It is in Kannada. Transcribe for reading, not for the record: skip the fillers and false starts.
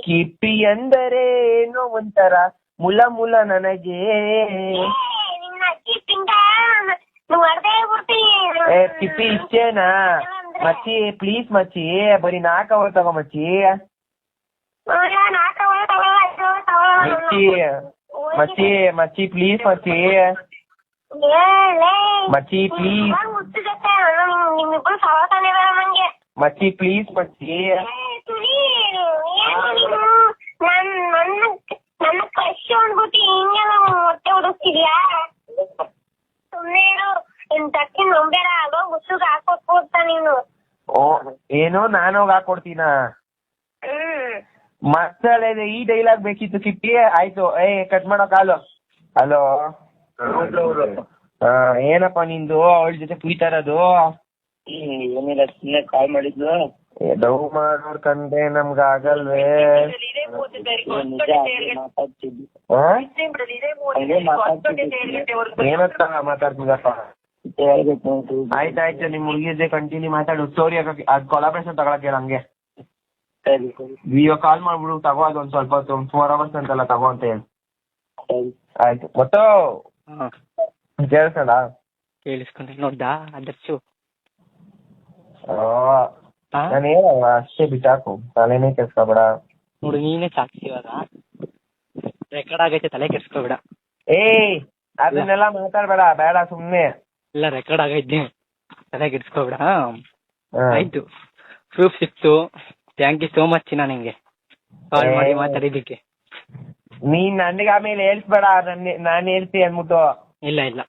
ಕಿಪಿ ಅಂದರೆ ಏನೋ ಒಂಥರ ಮುಲ ಮುಲ ನನಗೆ. ಕಿಪ್ಪಿ ಇಷ್ಟೇನಾ ಮಚ್ಚಿ? ಪ್ಲೀಸ್ ಮಚ್ಚಿ, ಬರೀ 4 ಅವರ್ ತಗೋ ಮಚ್ಚಿ. ಮಚ್ಚಿ ಮಚ್ಚಿ ಪ್ಲೀಸ್ ಮಚ್ಚಿ, ಮಚ್ಚಿ ಪ್ಲೀಸ್ ಮಚ್ಚಿ ಪ್ಲೀಸ್ ಮಚ್ಚಿ. ನನ್ನ ಕ್ರಶ್ ಅಂದ್ಬಿಟ್ಟು ಹಿಂಗೆಲ್ಲ ಹೊಟ್ಟೆ ಹುಡುಕ್ತಿದ್ಯಾ? ಸುಮ್ಮನೆ ತಕ್ಕಿ ನಂಬೇಡ, ಅಲ್ವಾ ಮುಸುಗ್ ಹಾಕೊಟ್ಬಿಡ್ತಾ ನೀನು. ಏನೋ ನಾನೋಗಿ ಹಾಕೊಡ್ತೀನ? ಮಸಾಲೆ ಈ ಡೈಲಾಗ್ ಬೇಕಿತ್ತು ಕಿಪ್ಪಿ. ಆಯ್ತು, ಕಟ್ ಮಾಡೋ ಕಾಲು. ಹಲೋ, ಏನಪ್ಪ ನಿಂದು ಅವಳ ಜೊತೆ ಕುಯ್ತಾ ಇರೋದು? ಏನಿಲ್ಲ, ಸುಮ್ಮನೆ ಕಾಲ್ ಮಾಡಿದ್ಲು. ಡವ್ ಮಾಡೋರ್ ಕಂಡ್ರೆ ನಮ್ಗ ಆಗಲ್ವೇ? ಏನತ್ತ ಮಾತಾಡ್ತಿದಪ್ಪ? ಆಯ್ತಾಯ್ತು, ನಿಮ್ ಹುಡುಗಿ ಕಂಟಿನ್ಯೂ ಮಾತಾಡು. ಸ್ಟೋರಿ ಅದ್ ಕೊಲಾಬ್ರೇಷನ್ ತಗೊಳಕ್ ಹೇಳ ಹಂಗೆ. ವಿಡಿಯೋ ಕಾಲ್ ಮಾಡ್ಬಿಡು, ತಗೋ ಅದು ಒಂದ್ ಸ್ವಲ್ಪ ಹೊತ್ತು, 4 hours ಅಂತಲ್ಲ ತಗೋ ಅಂತ ಹೇಳಿ. ಆಯ್ತು. ಮತ್ತು ಕೇಳಿಸಲ್ಲ? ಕೇಳಿಸ್ಕೊಂಡ್ರೆ ನೋಡ್ದಾ ಅದರ್ಸು? ನಾನು ಹೇಳಲ್ವಾ, ಅಷ್ಟೇ ಬಿಟ್ಟಾಕು, ತಲೆನೇ ಕೆಡ್ಸ್ಕೊಬೇಡ. ನೋಡು, ನೀನೇ ಸಾಕ್ಷಿ. ಇವಾಗ ರೆಕಾರ್ಡ್ ಆಗೈತೆ, ತಲೆ ಕೆಡ್ಸ್ಕೊಬೇಡ. ಅದನ್ನೆಲ್ಲ ಮಾತಾಡ್ಬೇಡ, ಬೇಡ ಸುಮ್ನೆ. ಇಲ್ಲ, ರೆಕಾರ್ಡ್ ಆಗೈತೆ, ತಲೆ ಕೆಡ್ಸ್ಕೊಬೇಡ. ಆಯ್ತು, ಪ್ರೂಫ್ ಸಿಕ್ತು. ಥ್ಯಾಂಕ್ ಯು ಸೋ ಮಚ್ ಚಿನ್ನ, ನಿಂಗೆ ಕಾಲ್ ಮಾಡಿ ಮಾತಾಡಿದ್ದಕ್ಕೆ. ನೀನ್ ನನಗೆ ಆಮೇಲೆ ಹೇಳ್ಸ್ಬೇಡ, ನಾನು ಹೇಳ್ತಿ ಅಂದ್ಬಿಟ್ಟು. ಇಲ್ಲ ಇಲ್ಲ.